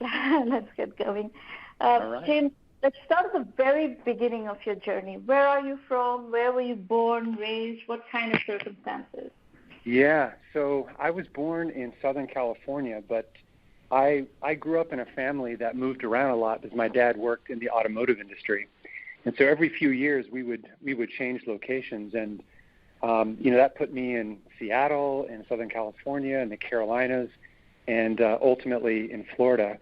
Let's get going. All right. James, let's start at the very beginning of your journey. Where are you from? Where were you born, raised? What kind of circumstances? Yeah, so I was born in Southern California, but I grew up in a family that moved around a lot because my dad worked in the automotive industry. And so every few years we would change locations, and that put me in Seattle, in Southern California, in the Carolinas, and ultimately in Florida.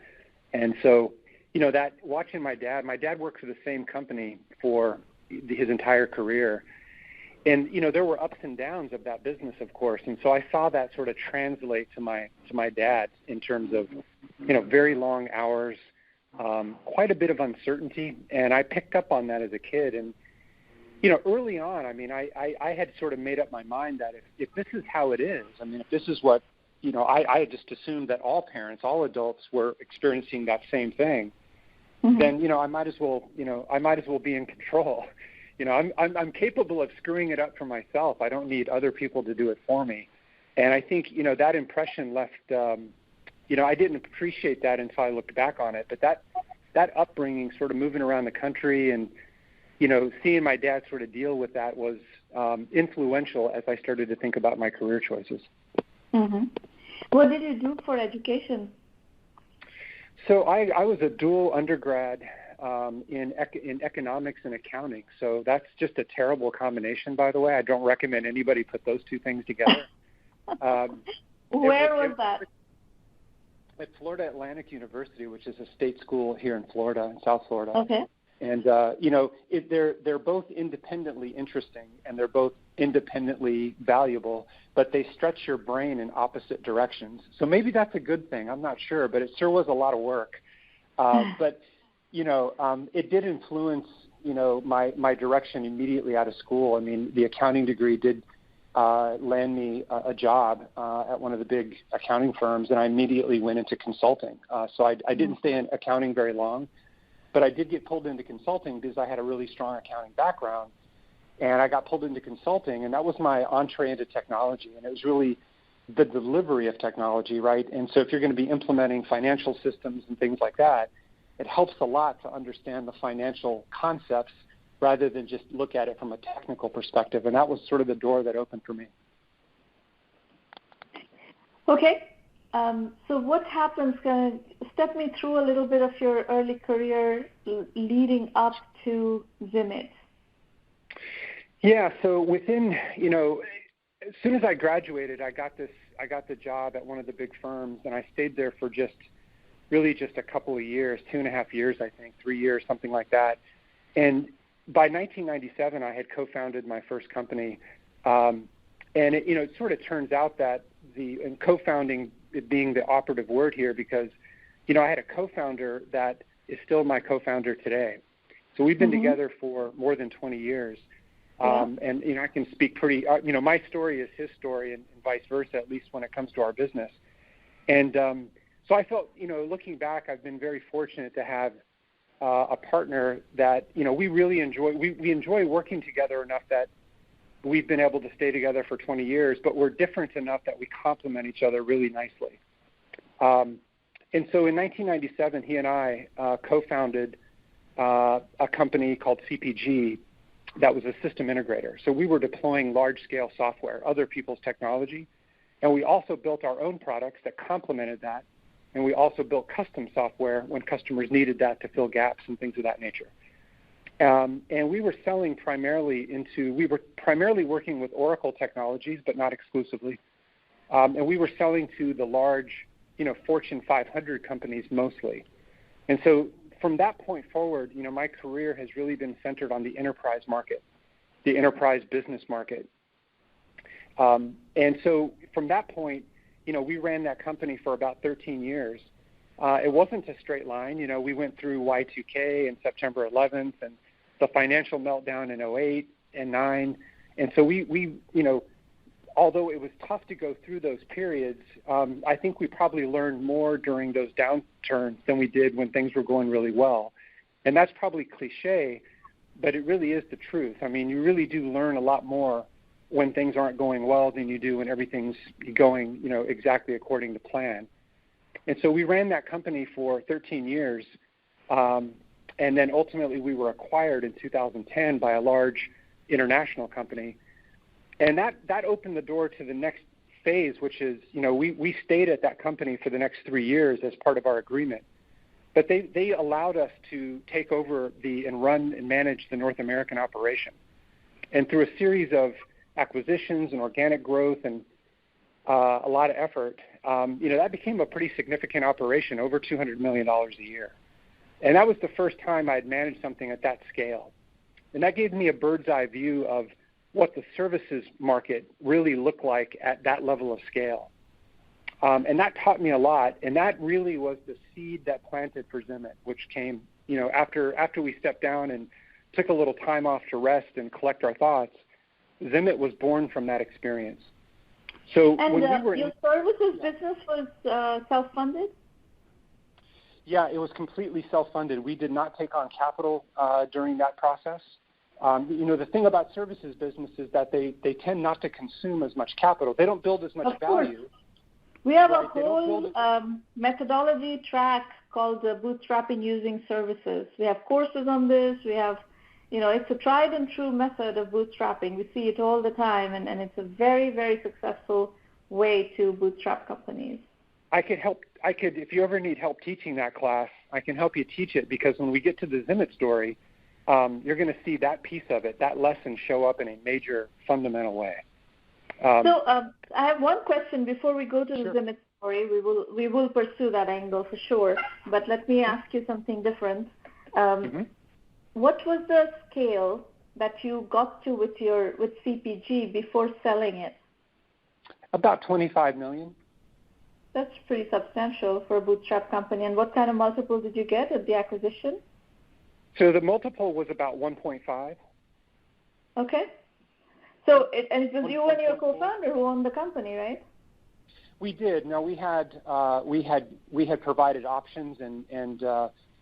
And so, that watching my dad worked for the same company for his entire career. And, there were ups and downs of that business, of course. And so I saw that sort of translate to my dad in terms of, very long hours, quite a bit of uncertainty. And I picked up on that as a kid. And, early on, I had sort of made up my mind that if this is how it is, if this is what, I had just assumed that all parents, all adults were experiencing that same thing, then, I might as well be in control. I'm capable of screwing it up for myself. I don't need other people to do it for me. And I think, that impression left, I didn't appreciate that until I looked back on it. But that upbringing, sort of moving around the country and, seeing my dad sort of deal with that was influential as I started to think about my career choices. Mm-hmm. What did you do for education? So I was a dual undergrad in economics and accounting. So that's just a terrible combination, by the way. I don't recommend anybody put those two things together. Where was that? At Florida Atlantic University, which is a state school here in Florida, in South Florida. Okay. And, they're both independently interesting and they're both independently valuable, but they stretch your brain in opposite directions. So maybe that's a good thing. I'm not sure, but it sure was a lot of work. But, it did influence, my direction immediately out of school. The accounting degree did land me a job at one of the big accounting firms, and I immediately went into consulting. So I didn't stay in accounting very long. But I did get pulled into consulting because I had a really strong accounting background, and I got pulled into consulting, and that was my entree into technology, and it was really the delivery of technology, right? And so if you're going to be implementing financial systems and things like that, it helps a lot to understand the financial concepts rather than just look at it from a technical perspective, and that was sort of the door that opened for me. Okay. So what happens, step me through a little bit of your early career leading up to Zimit. Yeah, so within, as soon as I graduated, I got the job at one of the big firms, and I stayed there for just a couple of years, 2.5 years, I think, 3 years, something like that. And by 1997, I had co-founded my first company. And it sort of turns out that co-founding being the operative word here, because, I had a co-founder that is still my co-founder today. So we've been together for more than 20 years. And, I can speak pretty, my story is his story and vice versa, at least when it comes to our business. And so I felt, looking back, I've been very fortunate to have a partner that, we really enjoy. We enjoy working together enough that we've been able to stay together for 20 years, but we're different enough that we complement each other really nicely. And so in 1997, he and I co-founded a company called CPG that was a system integrator. So we were deploying large-scale software, other people's technology, and we also built our own products that complemented that, and we also built custom software when customers needed that to fill gaps and things of that nature. And we were we were primarily working with Oracle technologies, but not exclusively. And we were selling to the large, Fortune 500 companies mostly. And so from that point forward, my career has really been centered on the enterprise market, the enterprise business market. And so from that point, we ran that company for about 13 years. It wasn't a straight line. We went through Y2K and September 11th and the financial meltdown in 08 and 9. And so we although it was tough to go through those periods, I think we probably learned more during those downturns than we did when things were going really well. And that's probably cliche, but it really is the truth. You really do learn a lot more when things aren't going well than you do when everything's going, exactly according to plan. And so we ran that company for 13 years, and then ultimately we were acquired in 2010 by a large international company. And that opened the door to the next phase, which is, we stayed at that company for the next 3 years as part of our agreement. But they allowed us to take over and run and manage the North American operation. And through a series of acquisitions and organic growth and a lot of effort, that became a pretty significant operation, over $200 million a year. And that was the first time I'd managed something at that scale. And that gave me a bird's eye view of what the services market really looked like at that level of scale. And that taught me a lot, and that really was the seed that planted for Zimit, which came, after we stepped down and took a little time off to rest and collect our thoughts. Zimit was born from that experience. So and when we were your services business was self-funded? Yeah, it was completely self-funded. We did not take on capital during that process. The thing about services business is that they tend not to consume as much capital. They don't build as much value. We have a whole methodology track called Bootstrapping Using Services. We have courses on this. We have, it's a tried and true method of bootstrapping. We see it all the time, and it's a very, very successful way to bootstrap companies. If you ever need help teaching that class, I can help you teach it, because when we get to the Zimit story, you're going to see that piece of it, that lesson show up in a major fundamental way. I have one question before we go to the Zimit story. We will pursue that angle for sure, but let me ask you something different. What was the scale that you got to with CPG before selling it? About $25 million. That's pretty substantial for a bootstrap company. And what kind of multiple did you get at the acquisition? So the multiple was about 1.5. Okay. So it was you and your co-founder who owned the company, right? We did. No, we had provided options and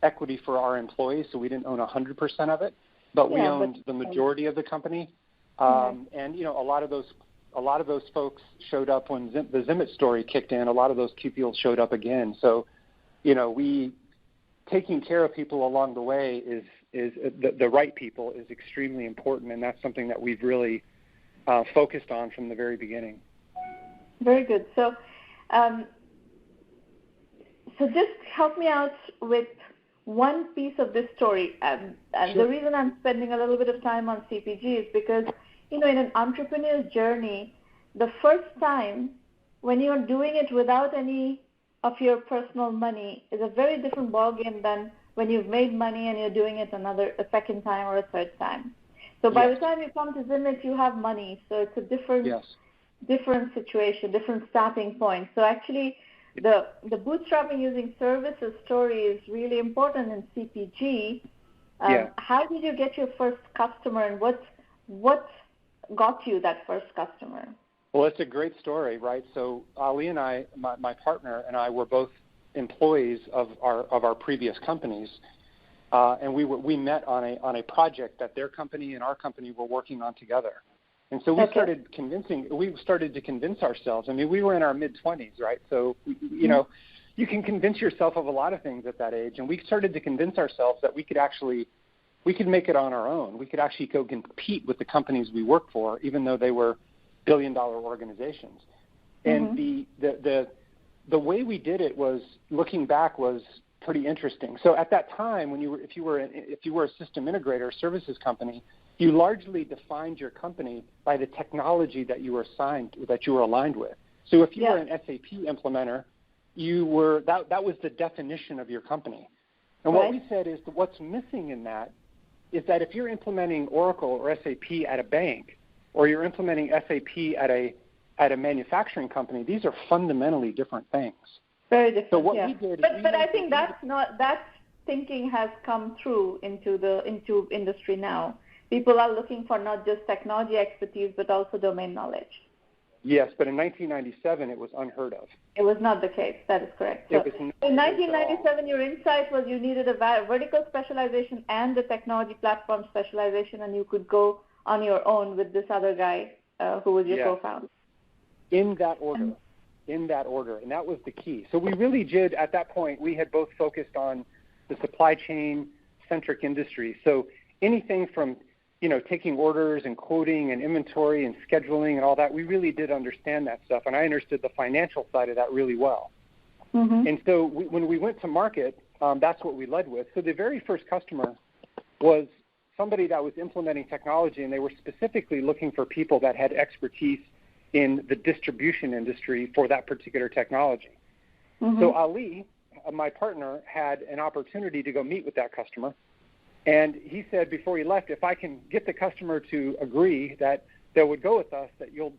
equity for our employees, so we didn't own 100% of it, but we owned the majority of the company. And a lot of those folks showed up when the Zimit story kicked in. A lot of those people showed up again. So, taking care of people along the way is the right people is extremely important, and that's something that we've really focused on from the very beginning. Very good. So just help me out with one piece of this story. And the reason I'm spending a little bit of time on CPG is because, in an entrepreneur's journey, the first time when you're doing it without any of your personal money is a very different ballgame than when you've made money and you're doing it a second time or a third time. So by the time you come to Zimit, you have money. So it's a different situation, different starting point. So actually, the bootstrapping using services story is really important in CPG. How did you get your first customer, and what got you that first customer? Well, it's a great story, right? So Ali and I, my partner and I, were both employees of our previous companies, and we met on a project that their company and our company were working on together. And so we started to convince ourselves. I mean, we were in our mid-20s, right? So you can convince yourself of a lot of things at that age, and we started to convince ourselves that we could make it on our own. We could actually go compete with the companies we work for, even though they were billion-dollar organizations. And the way we did it was, looking back, was pretty interesting. So at that time, if you were a system integrator, services company, you largely defined your company by the technology that you were aligned with. So if you were an SAP implementer, that was the definition of your company. And what we said is that what's missing in that is that if you're implementing Oracle or SAP at a bank, or you're implementing SAP at a manufacturing company, these are fundamentally different things. Very different. So what we did, but I think that thinking has come through into industry now. People are looking for not just technology expertise, but also domain knowledge. Yes, but in 1997, it was unheard of. It was not the case. That is correct. So in 1997, your insight was you needed a vertical specialization and a technology platform specialization, and you could go on your own with this other guy who was your co-founder. In that order. in that order, and that was the key. So we really did, at that point, we had both focused on the supply chain-centric industry. So anything from, taking orders and quoting and inventory and scheduling and all that, we really did understand that stuff, and I understood the financial side of that really well. Mm-hmm. And so when we went to market, that's what we led with. So the very first customer was somebody that was implementing technology, and they were specifically looking for people that had expertise in the distribution industry for that particular technology. Mm-hmm. So Ali, my partner, had an opportunity to go meet with that customer, and he said before he left, if I can get the customer to agree that they would go with us, that you'll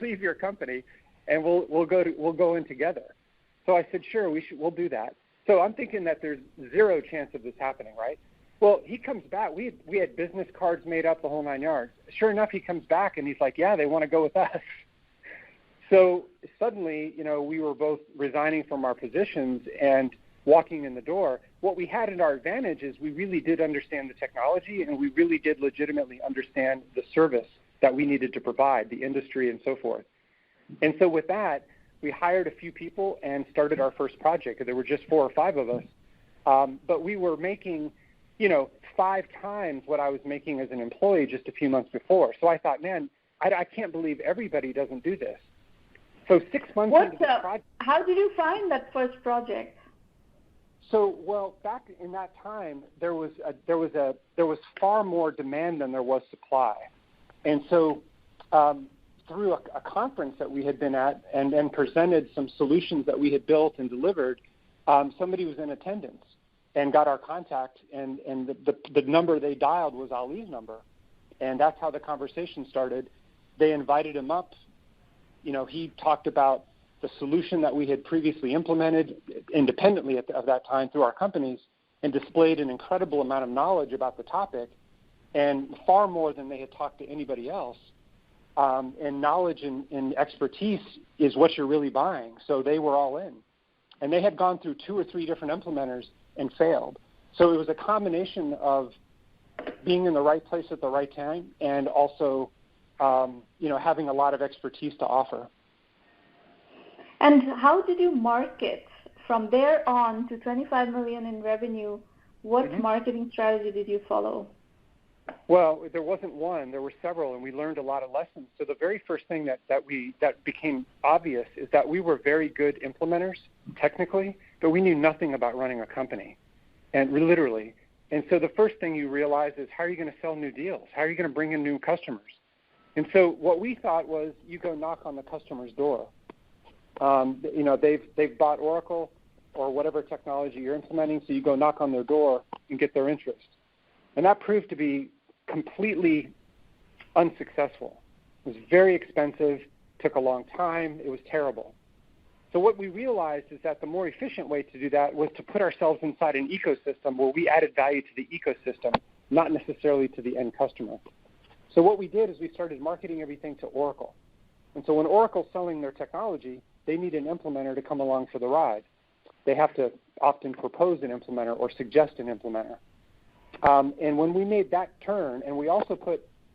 leave your company, and we'll go in together. So I said, sure, we'll do that. So I'm thinking that there's zero chance of this happening, right? Well, he comes back. We had business cards made up, the whole 9 yards. Sure enough, he comes back, and he's like, yeah, they want to go with us. So suddenly, we were both resigning from our positions and walking in the door. What we had in our advantage is we really did understand the technology, and we really did legitimately understand the service that we needed to provide, the industry and so forth. And so with that, we hired a few people and started our first project. There were just 4 or 5 of us. But we were making 5 times what I was making as an employee just a few months before. So I thought, man, I can't believe everybody doesn't do this. So 6 months into the project. How did you find that first project? So, well, back in that time, there was far more demand than there was supply, and so through a conference that we had been at and presented some solutions that we had built and delivered, somebody was in attendance and got our contact, and the number they dialed was Ali's number, and that's how the conversation started. They invited him up. He talked about the solution that we had previously implemented independently of that time through our companies, and displayed an incredible amount of knowledge about the topic, and far more than they had talked to anybody else. And knowledge and expertise is what you're really buying. So they were all in. And they had gone through 2 or 3 different implementers and failed. So it was a combination of being in the right place at the right time, and also having a lot of expertise to offer. And how did you market from there on to $25 million in revenue? What mm-hmm. marketing strategy did you follow? Well, there wasn't one. There were several, and we learned a lot of lessons. So the very first thing that became obvious is that we were very good implementers technically, but we knew nothing about running a company, and literally. And so the first thing you realize is, how are you going to sell new deals? How are you going to bring in new customers? And so what we thought was, you go knock on the customer's door. They've bought Oracle or whatever technology you're implementing, so you go knock on their door and get their interest. And that proved to be completely unsuccessful. It was very expensive, took a long time, it was terrible. So what we realized is that the more efficient way to do that was to put ourselves inside an ecosystem where we added value to the ecosystem, not necessarily to the end customer. So what we did is we started marketing everything to Oracle. And so when Oracle's selling their technology, they need an implementer to come along for the ride. They have to often propose an implementer or suggest an implementer. And when we made that turn, and we also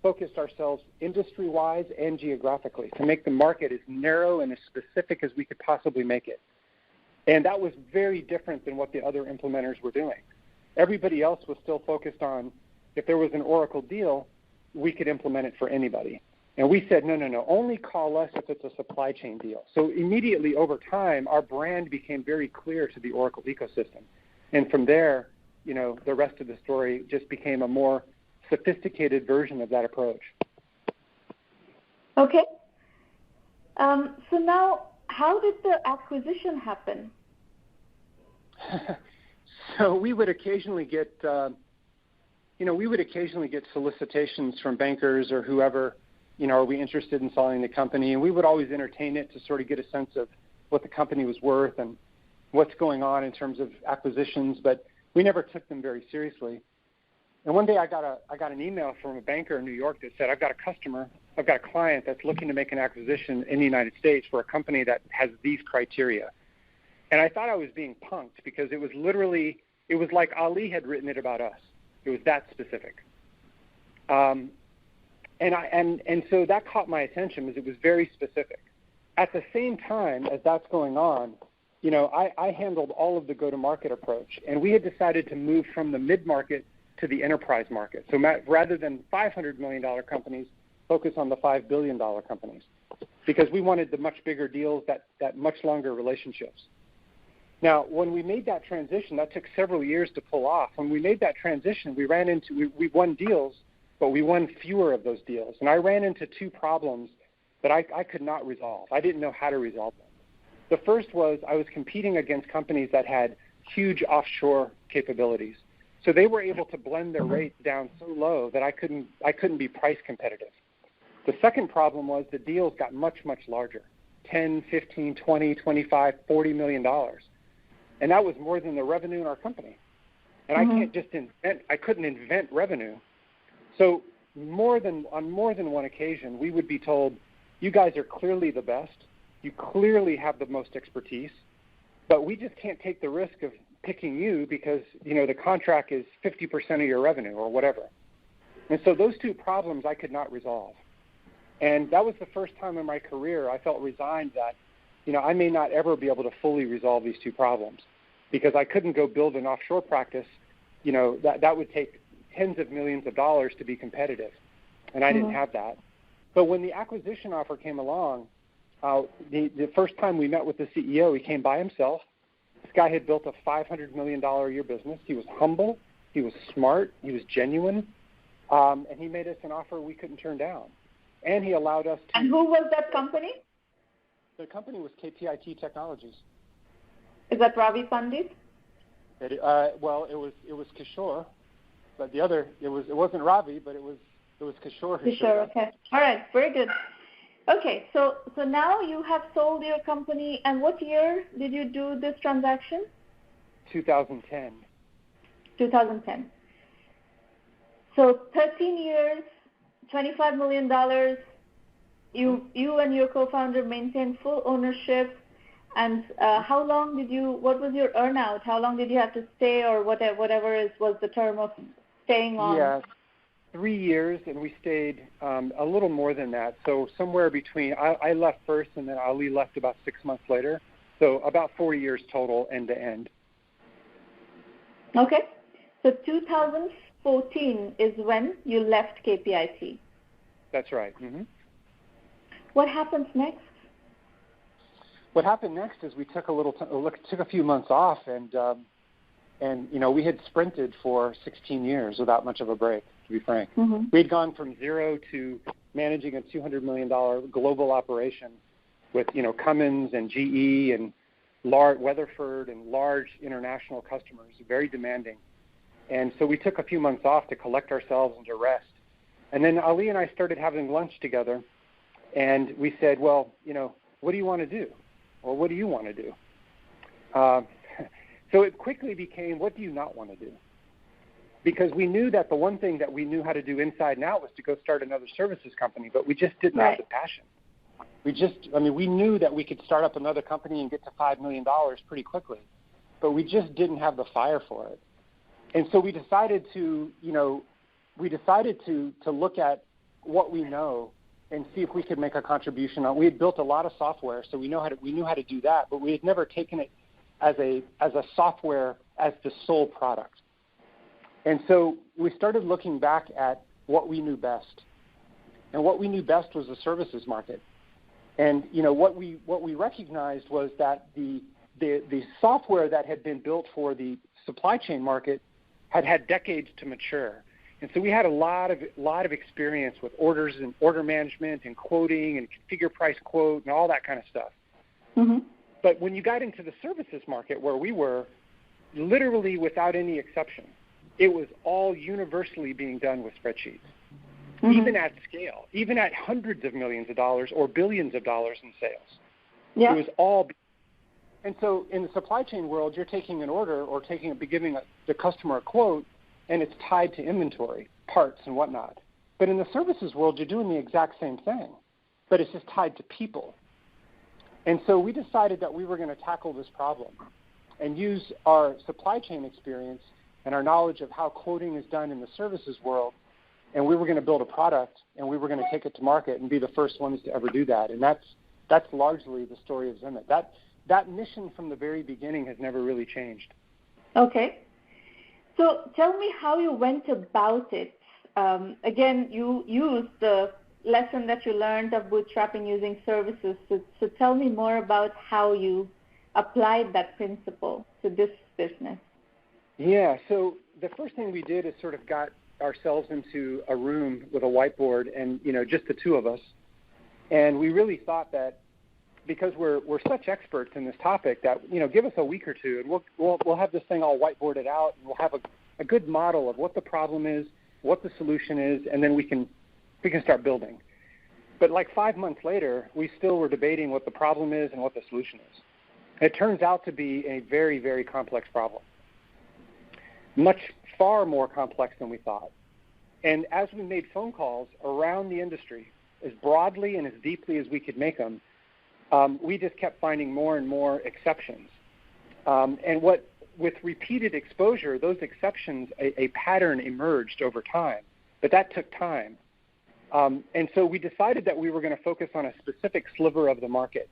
focused ourselves industry-wise and geographically to make the market as narrow and as specific as we could possibly make it. And that was very different than what the other implementers were doing. Everybody else was still focused on, if there was an Oracle deal, we could implement it for anybody. And we said, no, only call us if it's a supply chain deal. So immediately over time, our brand became very clear to the Oracle ecosystem. And from there, the rest of the story just became a more sophisticated version of that approach. Okay. So now, how did the acquisition happen? So we would occasionally get, solicitations from bankers or whoever, are we interested in selling the company? And we would always entertain it to sort of get a sense of what the company was worth and what's going on in terms of acquisitions, but we never took them very seriously. And one day I got an email from a banker in New York that said, I've got a client that's looking to make an acquisition in the United States for a company that has these criteria. And I thought I was being punked because it was like Ali had written it about us. It was that specific. And so that caught my attention because it was very specific. at the same time as that's going on, you know, I handled all of the go-to-market approach, and we had decided to move from the mid-market to the enterprise market. So rather than $500 million companies, focus on the $5 billion companies, because we wanted the much bigger deals, that much longer relationships. Now, when we made that transition, that took several years to pull off. When we made that transition, we won deals, but we won fewer of those deals. And I ran into two problems that I could not resolve. I didn't know how to resolve them. The first was I was competing against companies that had huge offshore capabilities. So they were able to blend their rates down so low that I couldn't be price competitive. The second problem was the deals got much, much larger, 10, 15, 20, 25, $40 million. And that was more than the revenue in our company. And I couldn't invent revenue. So on more than one occasion, we would be told, you guys are clearly the best. You clearly have the most expertise, but we just can't take the risk of picking you because, you know, the contract is 50% of your revenue or whatever. And so those two problems I could not resolve. And that was the first time in my career I felt resigned that, you know, I may not ever be able to fully resolve these two problems because I couldn't go build an offshore practice. You know, that would take tens of millions of dollars to be competitive, and I didn't have that. But when the acquisition offer came along, the first time we met with the CEO, he came by himself. This guy had built a $500 million a year business. He was humble. He was smart. He was genuine. And he made us an offer we couldn't turn down. And he allowed us to... And who was that company? The company was KPIT Technologies. Is that Ravi Pandit? Well, it was Kishore, but it wasn't Ravi, but it was Kishore. Kishore, okay. All right, very good. Okay, so now you have sold your company, and what year did you do this transaction? 2010. 2010. So 13 years, $25 million. You and your co-founder maintained full ownership. And how long what was your earnout? How long did you have to stay, or whatever was the term of staying on? Yeah, 3 years, and we stayed a little more than that. So somewhere between, I left first, and then Ali left about 6 months later. So about 4 years total, end to end. Okay. So 2014 is when you left KPIT. That's right. Mm-hmm. What happens next? What happened next is we took a few months off, and you know, we had sprinted for 16 years without much of a break, to be frank. Mm-hmm. We had gone from zero to managing a $200 million global operation with, you know, Cummins and GE and Weatherford and large international customers, very demanding. And so we took a few months off to collect ourselves and to rest. And then Ali and I started having lunch together, and we said, well, you know, what do you want to do? Or what do you want to do? So it quickly became, what do you not want to do? Because we knew that the one thing that we knew how to do inside and out was to go start another services company, but we just didn't have the passion. We knew that we could start up another company and get to $5 million pretty quickly, but we just didn't have the fire for it. And so we decided to look at what we know and see if we could make a contribution. We had built a lot of software, so we knew how to do that, but we had never taken it as a software as the sole product. And so we started looking back at what we knew best. And what we knew best was the services market. And you know, what we recognized was that the software that had been built for the supply chain market had decades to mature. And so we had a lot of experience with orders and order management and quoting and configure price quote and all that kind of stuff. Mm-hmm. But when you got into the services market where we were, literally without any exception, it was all universally being done with spreadsheets, even at scale, even at hundreds of millions of dollars or billions of dollars in sales. Yeah. It was all. And so in the supply chain world, you're taking an order or giving the customer a quote, and it's tied to inventory, parts, and whatnot. But in the services world, you're doing the exact same thing, but it's just tied to people. And so we decided that we were going to tackle this problem and use our supply chain experience and our knowledge of how quoting is done in the services world, and we were going to build a product, and we were going to take it to market and be the first ones to ever do that. And that's That's largely the story of Zimit. That mission from the very beginning has never really changed. Okay. So tell me how you went about it. Again, you used the lesson that you learned of bootstrapping using services. So tell me more about how you applied that principle to this business. Yeah, so the first thing we did is sort of got ourselves into a room with a whiteboard and, just the two of us. And we really thought that because we're such experts in this topic that, give us a week or two and we'll have this thing all whiteboarded out, and we'll have a good model of what the problem is, what the solution is, and then we can start building. But like 5 months later, we still were debating what the problem is and what the solution is. It turns out to be a very, very complex problem, far more complex than we thought. And as we made phone calls around the industry, as broadly and as deeply as we could make them, we just kept finding more and more exceptions. And with repeated exposure, those exceptions, a pattern emerged over time, but that took time. And so we decided that we were going to focus on a specific sliver of the market,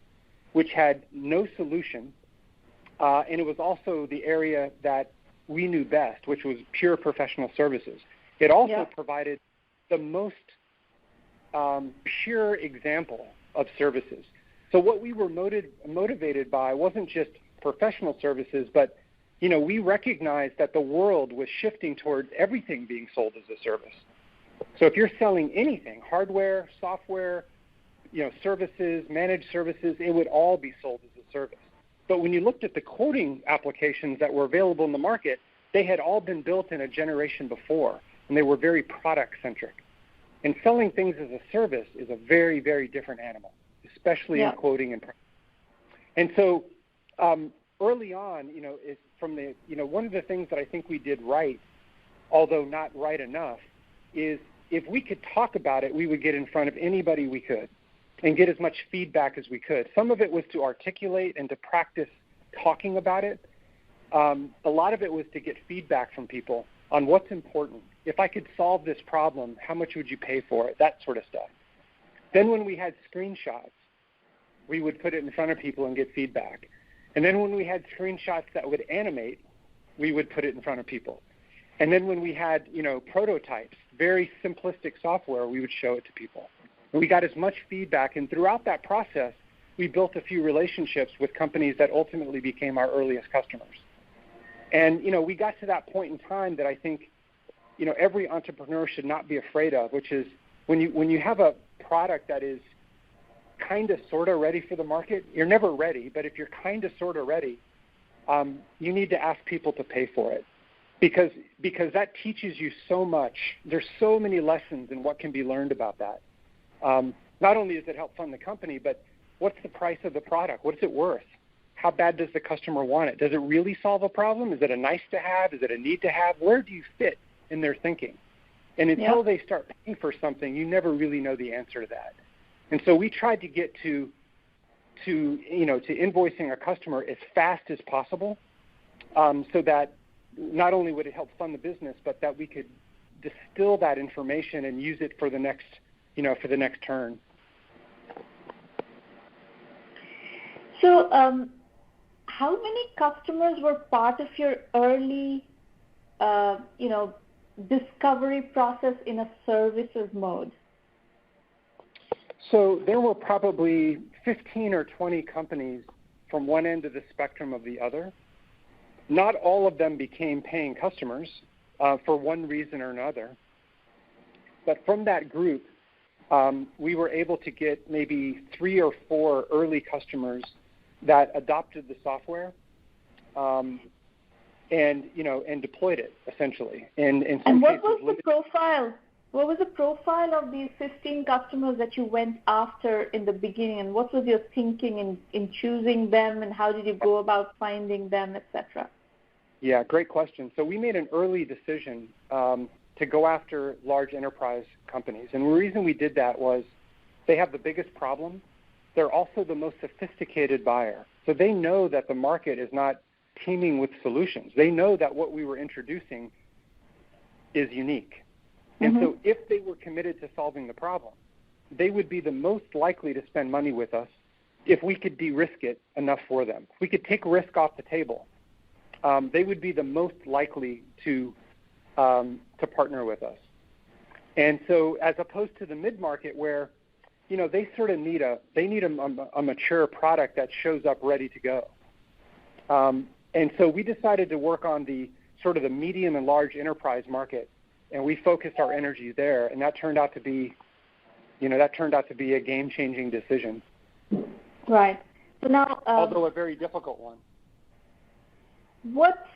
which had no solution, and it was also the area that we knew best, which was pure professional services. It also provided the most pure example of services. So what we were motivated by wasn't just professional services, but we recognized that the world was shifting towards everything being sold as a service. So if you're selling anything, hardware, software, services, managed services, it would all be sold as a service. But when you looked at the quoting applications that were available in the market, they had all been built in a generation before, and they were very product-centric. And selling things as a service is a very, very different animal, especially in quoting and pricing. And so early on, one of the things that I think we did right, although not right enough, is if we could talk about it, we would get in front of anybody we could and get as much feedback as we could. Some of it was to articulate and to practice talking about it. A lot of it was to get feedback from people on what's important. If I could solve this problem, how much would you pay for it? That sort of stuff. Then when we had screenshots, we would put it in front of people and get feedback. And then when we had screenshots that would animate, we would put it in front of people. And then when we had, prototypes, very simplistic software, we would show it to people. And we got as much feedback, and throughout that process, we built a few relationships with companies that ultimately became our earliest customers. And, we got to that point in time that I think, every entrepreneur should not be afraid of, which is when you have a product that is kind of sort of ready for the market, you're never ready, but if you're kind of sort of ready, you need to ask people to pay for it. Because that teaches you so much. There's so many lessons in what can be learned about that. Not only does it help fund the company, but what's the price of the product? What is it worth? How bad does the customer want it? Does it really solve a problem? Is it a nice to have? Is it a need to have? Where do you fit in their thinking? And until they start paying for something, you never really know the answer to that. And so we tried to get to invoicing a customer as fast as possible, so that not only would it help fund the business, but that we could distill that information and use it for the next, for the next turn. So how many customers were part of your early, discovery process in a services mode? So there were probably 15 or 20 companies from one end of the spectrum of the other. Not all of them became paying customers for one reason or another. But from that group, we were able to get maybe 3 or 4 early customers that adopted the software and deployed it, essentially. And what was the profile? What was the profile of these 15 customers that you went after in the beginning, and what was your thinking in choosing them, and how did you go about finding them, etc.? Yeah, great question. So we made an early decision to go after large enterprise companies. And the reason we did that was they have the biggest problem. They're also the most sophisticated buyer. So they know that the market is not teeming with solutions. They know that what we were introducing is unique. And so if they were committed to solving the problem, they would be the most likely to spend money with us if we could de-risk it enough for them. If we could take risk off the table, they would be the most likely to partner with us. And so as opposed to the mid-market where, they sort of need a mature product that shows up ready to go. And so we decided to work on the sort of the medium and large enterprise market, and we focused our energy there, and that turned out to be, a game-changing decision. Right. So now, although a very difficult one. What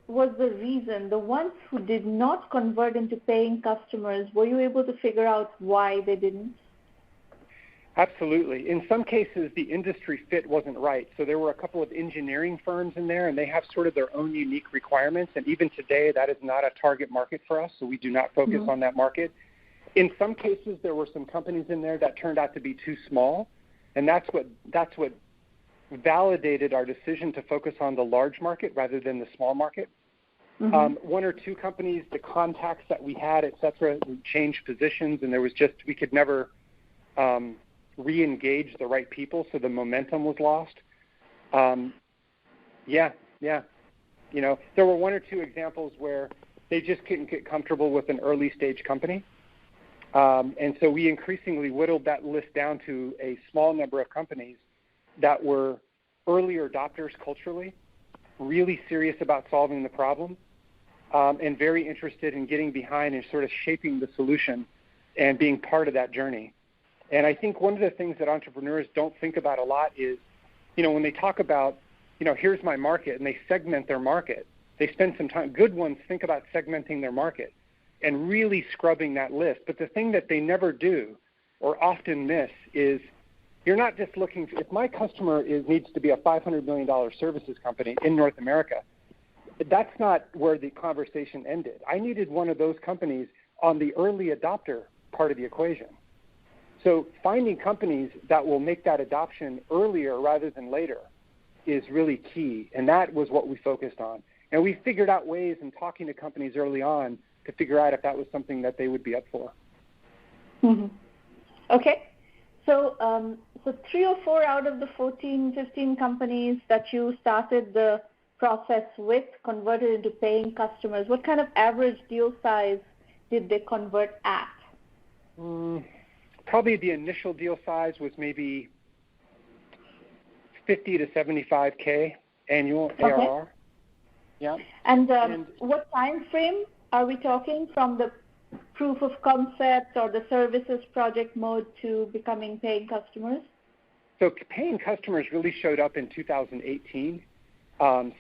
was the reason? The ones who did not convert into paying customers, were you able to figure out why they didn't? Absolutely. In some cases, the industry fit wasn't right. So there were a couple of engineering firms in there, and they have sort of their own unique requirements. And even today, that is not a target market for us, so we do not focus on that market. In some cases, there were some companies in there that turned out to be too small, and that's what validated our decision to focus on the large market rather than the small market. One or two companies, the contacts that we had, et cetera, changed positions, and there was we could never re-engage the right people, so the momentum was lost. There were one or two examples where they just couldn't get comfortable with an early stage company. And so we increasingly whittled that list down to a small number of companies that were early adopters culturally, really serious about solving the problem, and very interested in getting behind and sort of shaping the solution and being part of that journey. And I think one of the things that entrepreneurs don't think about a lot is, when they talk about, here's my market, and they segment their market, they spend some time, good ones think about segmenting their market and really scrubbing that list. But the thing that they never do or often miss is you're not just looking, if my customer needs to be a $500 million services company in North America, that's not where the conversation ended. I needed one of those companies on the early adopter part of the equation. So finding companies that will make that adoption earlier rather than later is really key, and that was what we focused on. And we figured out ways in talking to companies early on to figure out if that was something that they would be up for. Okay. So 3 or 4 out of the 14, 15 companies that you started the process with converted into paying customers. What kind of average deal size did they convert at? Probably the initial deal size was maybe 50 to 75K annual ARR. Yeah. And what time frame are we talking from the proof of concept or the services project mode to becoming paying customers? So paying customers really showed up in 2018.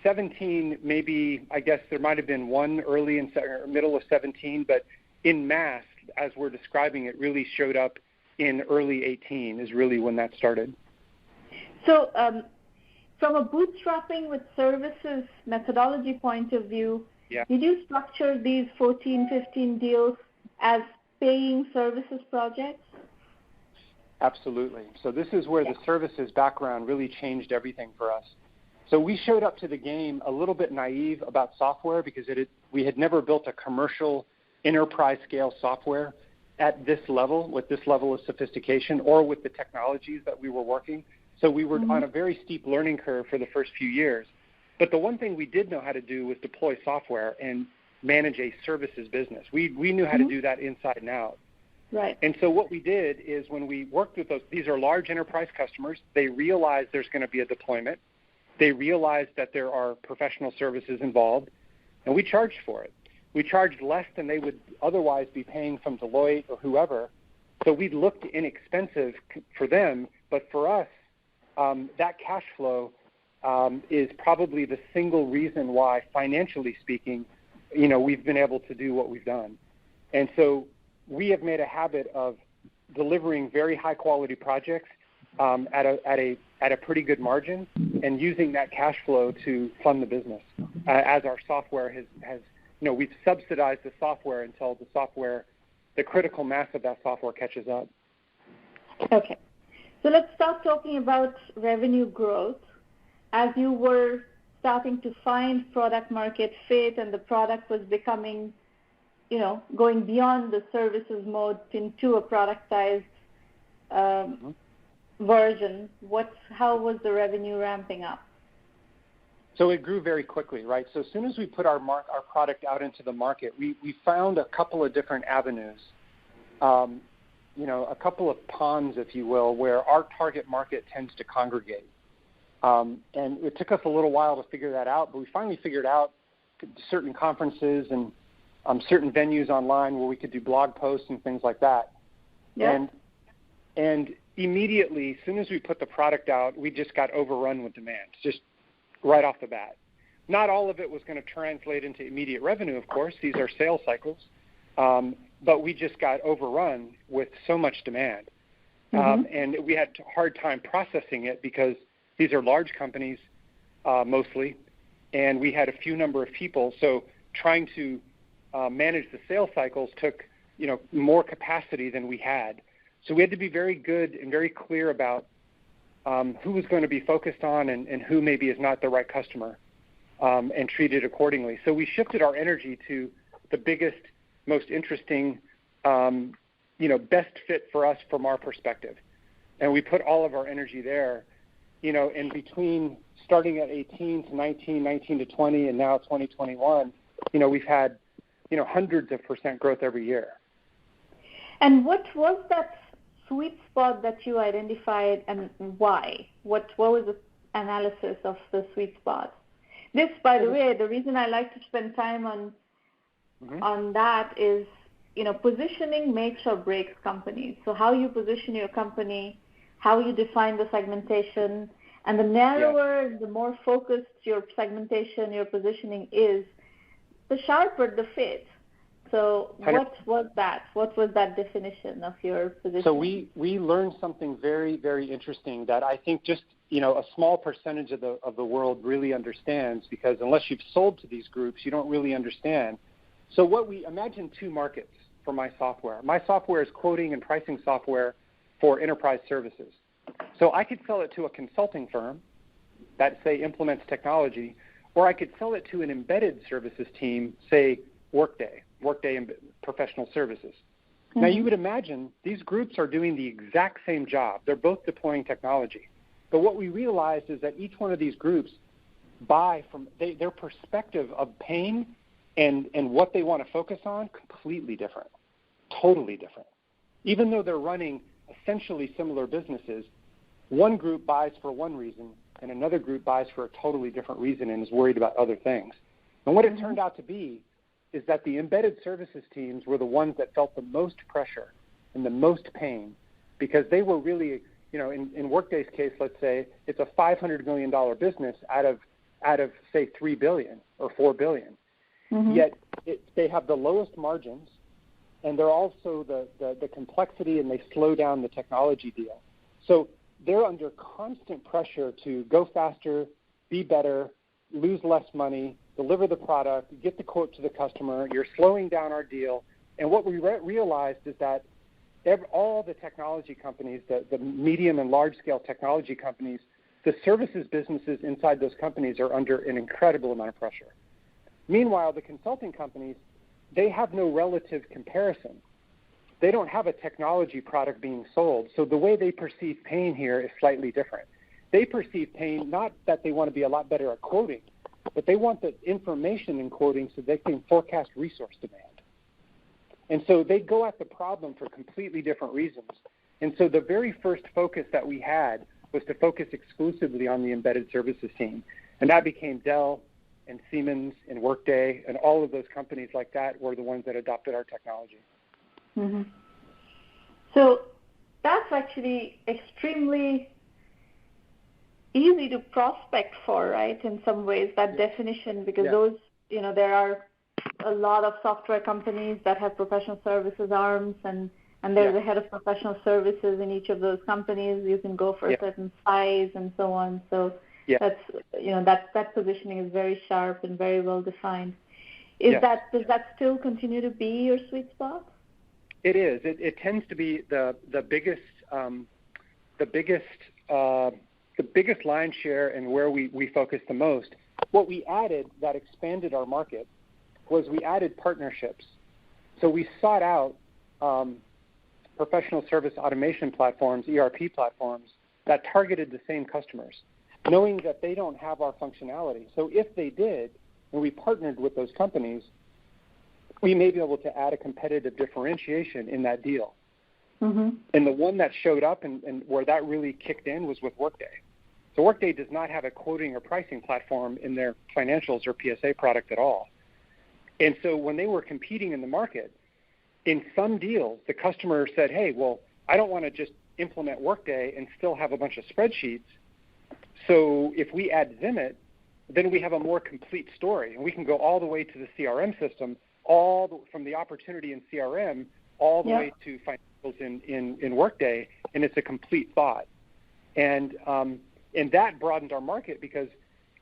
17, maybe, I guess there might have been one early in middle of 17, but in mass, as we're describing it, really showed up in early 18 is really when that started. So from a bootstrapping with services methodology point of view, did you structure these 14, 15 deals as paying services projects? Absolutely. So this is where the services background really changed everything for us. So we showed up to the game a little bit naive about software because we had never built a commercial enterprise scale software at this level, with this level of sophistication, or with the technologies that we were working. So we were on a very steep learning curve for the first few years. But the one thing we did know how to do was deploy software and manage a services business. We knew how to do that inside and out. Right. And so what we did is when we worked with these are large enterprise customers, they realize there's going to be a deployment. They realize that there are professional services involved, and we charged for it. We charged less than they would otherwise be paying from Deloitte or whoever. So we looked inexpensive for them, but for us, that cash flow is probably the single reason why, financially speaking, we've been able to do what we've done. And so we have made a habit of delivering very high quality projects at a pretty good margin and using that cash flow to fund the business as our software has we've subsidized the software until the critical mass of that software catches up. Okay. So let's start talking about revenue growth. As you were starting to find product market fit and the product was becoming, going beyond the services mode into a productized version, how was the revenue ramping up? So it grew very quickly, right? So as soon as we put our product out into the market, we found a couple of different avenues, a couple of ponds, if you will, where our target market tends to congregate. And it took us a little while to figure that out, but we finally figured out certain conferences and certain venues online where we could do blog posts and things like that. Yeah. And immediately, as soon as we put the product out, we just got overrun with demand, just right off the bat. Not all of it was going to translate into immediate revenue, of course. These are sales cycles. But we just got overrun with so much demand. And we had a hard time processing it because these are large companies mostly, and we had a few number of people. So trying to manage the sales cycles took more capacity than we had. So we had to be very good and very clear about who was going to be focused on and who maybe is not the right customer, and treat it accordingly. So we shifted our energy to the biggest, most interesting, best fit for us from our perspective. And we put all of our energy there, in between starting at 18 to 19, 19 to 20, and now 2021, we've had, hundreds of % growth every year. And what was that sweet spot that you identified, and why? What was the analysis of the sweet spot? This, by the way, the reason I like to spend time on that is, positioning makes or breaks companies. So how you position your company, how you define the segmentation, and the narrower, the more focused your segmentation, your positioning is, the sharper the fit. So what was that? What was that definition of your position? So we learned something very, very interesting that I think just, a small percentage of the world really understands, because unless you've sold to these groups, you don't really understand. So imagine two markets for my software. My software is quoting and pricing software for enterprise services. So I could sell it to a consulting firm that, say, implements technology, or I could sell it to an embedded services team, say Workday and professional services. Now, you would imagine these groups are doing the exact same job. They're both deploying technology. But what we realized is that each one of these groups buy from their perspective of pain and what they want to focus on, completely different, totally different. Even though they're running essentially similar businesses, one group buys for one reason and another group buys for a totally different reason and is worried about other things. And what it turned out to be is that the embedded services teams were the ones that felt the most pressure and the most pain, because they were really, in Workday's case, let's say, it's a $500 million business out of say, $3 billion or $4 billion. Yet they have the lowest margins, and they're also the complexity, and they slow down the technology deal. So they're under constant pressure to go faster, be better, lose less money, deliver the product, get the quote to the customer. You're slowing down our deal. And what we realized is that all the technology companies, the medium and large-scale technology companies, the services businesses inside those companies are under an incredible amount of pressure. Meanwhile, the consulting companies, they have no relative comparison. They don't have a technology product being sold. So the way they perceive pain here is slightly different. They perceive pain not that they want to be a lot better at quoting, but they want the information in quoting so they can forecast resource demand. And so they go at the problem for completely different reasons. And so the very first focus that we had was to focus exclusively on the embedded services team. And that became Dell and Siemens and Workday, and all of those companies like that were the ones that adopted our technology. So that's actually extremely easy to prospect for, right, in some ways, that definition, because those, there are a lot of software companies that have professional services arms, and there's a head of professional services in each of those companies. You can go for a certain size and so on. So that's, that positioning is very sharp and very well defined. Does that still continue to be your sweet spot? It is. It tends to be the biggest line share and where we focus the most. What we added that expanded our market was we added partnerships. So we sought out professional service automation platforms, ERP platforms, that targeted the same customers, knowing that they don't have our functionality. So if they did, when we partnered with those companies, we may be able to add a competitive differentiation in that deal. Mm-hmm. And the one that showed up and where that really kicked in was with Workday. So Workday does not have a quoting or pricing platform in their financials or PSA product at all. And so when they were competing in the market, in some deals, the customer said, hey, well, I don't want to just implement Workday and still have a bunch of spreadsheets. So if we add Zimit, then we have a more complete story. And we can go all the way to the CRM system, from the opportunity in CRM all the way to financials in Workday, and it's a complete thought. And that broadened our market because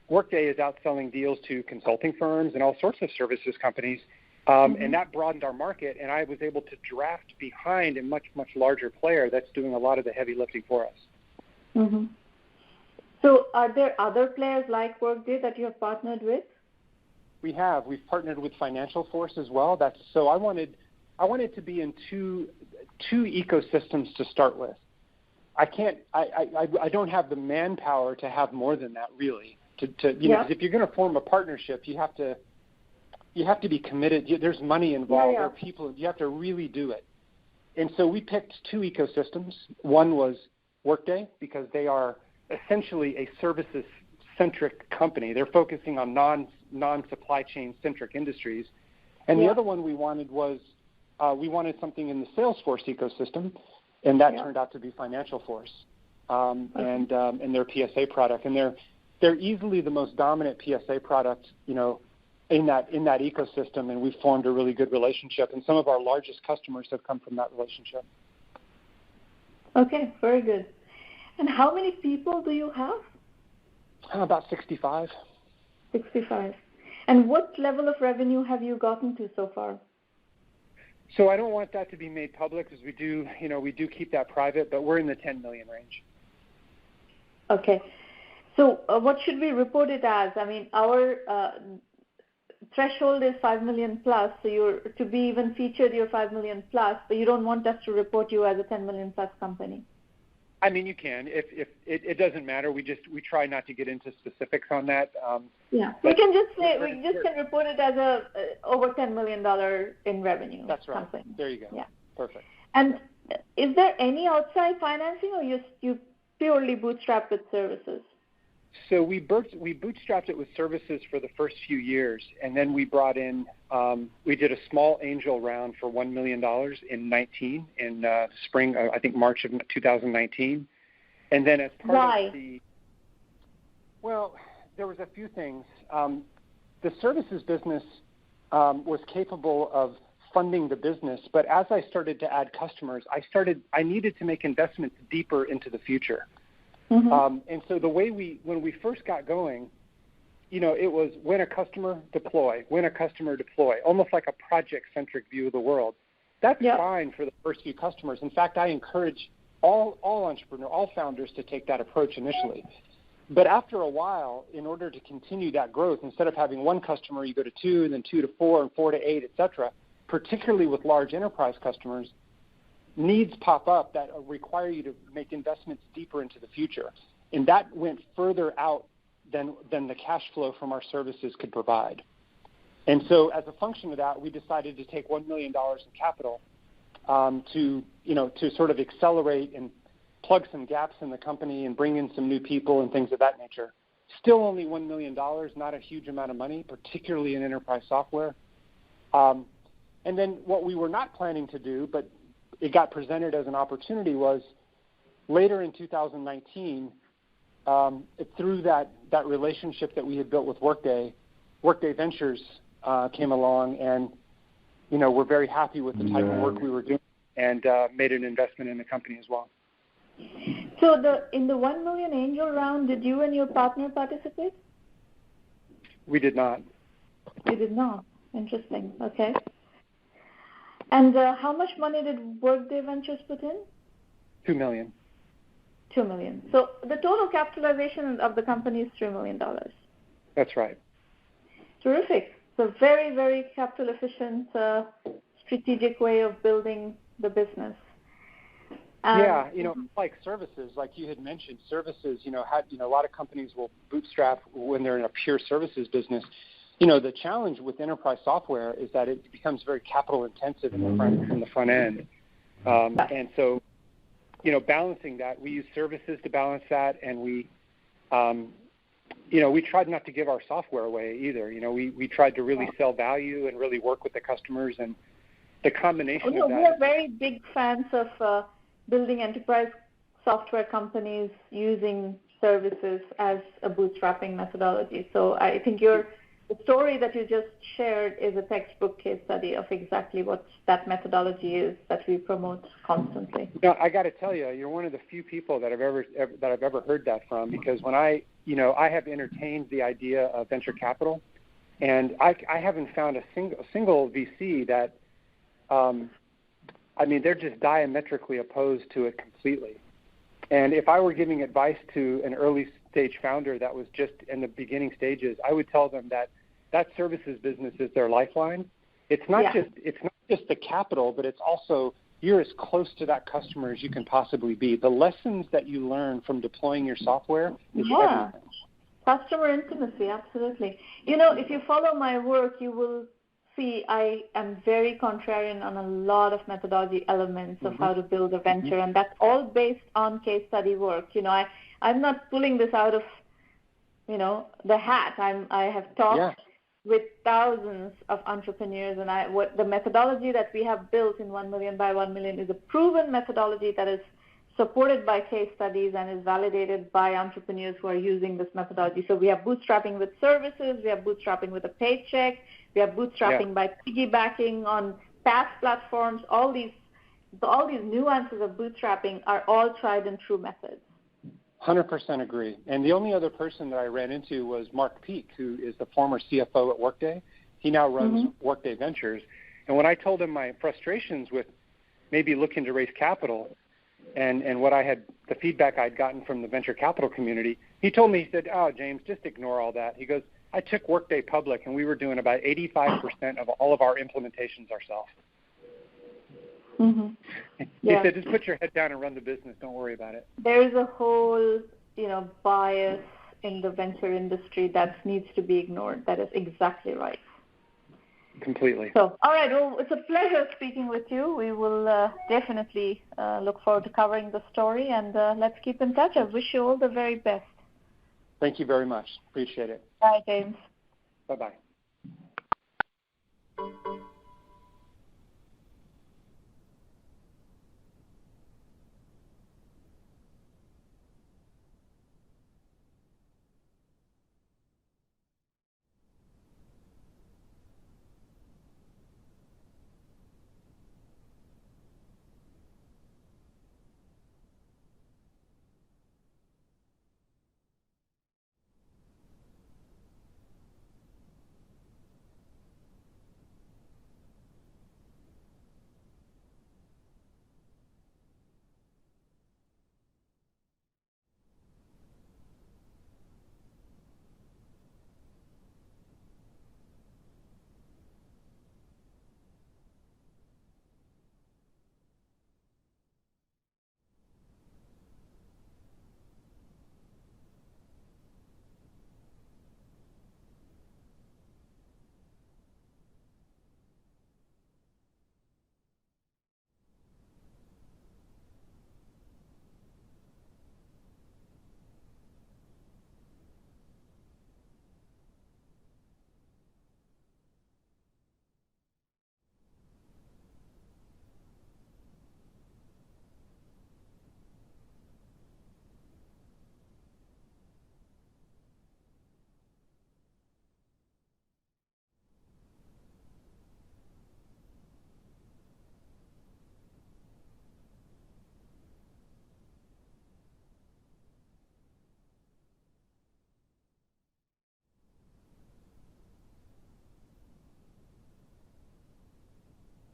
Workday is outselling deals to consulting firms and all sorts of services companies, and that broadened our market, and I was able to draft behind a much, much larger player that's doing a lot of the heavy lifting for us. Mm-hmm. So are there other players like Workday that you have partnered with? We have. We've partnered with Financial Force as well. So I wanted to be in two ecosystems to start with. I don't have the manpower to have more than that, really. Because if you're going to form a partnership, you have to be committed. There's money involved. There are people. You have to really do it. And so we picked two ecosystems. One was Workday, because they are essentially a services-centric company. They're focusing on non-supply chain-centric industries. And the other one we wanted was we wanted something in the Salesforce ecosystem, and that turned out to be Financial Force and their PSA product. And they're easily the most dominant PSA product, in that ecosystem, and we've formed a really good relationship. And some of our largest customers have come from that relationship. Okay, very good. And how many people do you have? About 65. 65. And what level of revenue have you gotten to so far? So I don't want that to be made public, because we do keep that private, but we're in the 10 million range. Okay. So what should we report it as? I mean, our threshold is 5 million plus, so to be even featured, you're 5 million plus, but you don't want us to report you as a 10 million plus company. I mean, you can. If it doesn't matter. We try not to get into specifics on that. We can just say can report it as a over $10 million in revenue. That's right. Company. There you go. Yeah. Perfect. And is there any outside financing, or you purely bootstrap with services? So we bootstrapped it with services for the first few years, and then we brought in, we did a small angel round for $1 million in spring, I think March of 2019. And then as part of well, there was a few things. The services business was capable of funding the business, but as I started to add customers, I needed to make investments deeper into the future. Mm-hmm. And so when we first got going, it was when a customer deploy, almost like a project-centric view of the world. That's fine for the first few customers. In fact, I encourage all entrepreneurs, all founders to take that approach initially. But after a while, in order to continue that growth, instead of having one customer, you go to 2, and then 2 to 4, and 4 to 8, et cetera, particularly with large enterprise customers, needs pop up that require you to make investments deeper into the future. And that went further out than the cash flow from our services could provide. And so as a function of that, we decided to take $1 million in capital to sort of accelerate and plug some gaps in the company and bring in some new people and things of that nature. Still only $1 million, not a huge amount of money, particularly in enterprise software. And then what we were not planning to do, but it got presented as an opportunity, was later in 2019, through that relationship that we had built with Workday Ventures came along, and we're very happy with the type of work we were doing, and made an investment in the company as well. So in the 1 million angel round, did you and your partner participate? We did not. You did not. Interesting. Okay. And how much money did Workday Ventures put in? $2 million. $2 million. So the total capitalization of the company is $3 million. That's right. Terrific. So very, very capital efficient, strategic way of building the business. Yeah, like services, like you had mentioned, services, a lot of companies will bootstrap when they're in a pure services business. The challenge with enterprise software is that it becomes very capital intensive in the front end. And so, balancing that, we use services to balance that, and we tried not to give our software away either. We tried to really sell value and really work with the customers, and the combination of that. We are very big fans of building enterprise software companies using services as a bootstrapping methodology. So I think the story that you just shared is a textbook case study of exactly what that methodology is that we promote constantly. I got to tell you, you're one of the few people that I've ever heard that from, because when I have entertained the idea of venture capital, and I haven't found a single VC that they're just diametrically opposed to it completely. And if I were giving advice to an early stage founder that was just in the beginning stages, I would tell them that services business is their lifeline. It's not just the capital, but it's also you're as close to that customer as you can possibly be. The lessons that you learn from deploying your software is everything. Customer intimacy, absolutely. If you follow my work, you will see I am very contrarian on a lot of methodology elements of how to build a venture, and that's all based on case study work. I'm not pulling this out of, the hat. I have talked with thousands of entrepreneurs, and the methodology that we have built in 1Mby1M is a proven methodology that is supported by case studies and is validated by entrepreneurs who are using this methodology. So we have bootstrapping with services, we have bootstrapping with a paycheck, we have bootstrapping by piggybacking on SaaS platforms. All these nuances of bootstrapping are all tried and true methods. 100% agree. And the only other person that I ran into was Mark Peek, who is the former CFO at Workday. He now runs Workday Ventures. And when I told him my frustrations with maybe looking to raise capital and the feedback I'd gotten from the venture capital community, he told me, he said, "Oh, James, just ignore all that." He goes, "I took Workday public, and we were doing about 85% of all of our implementations ourselves." He said, "Just put your head down and run the business. Don't worry about it." There's a whole, bias in the venture industry that needs to be ignored. That is exactly right. Completely. So, all right. Well, it's a pleasure speaking with you. We will definitely look forward to covering the story, and let's keep in touch. I wish you all the very best. Thank you very much. Appreciate it. Bye, James. Bye-bye.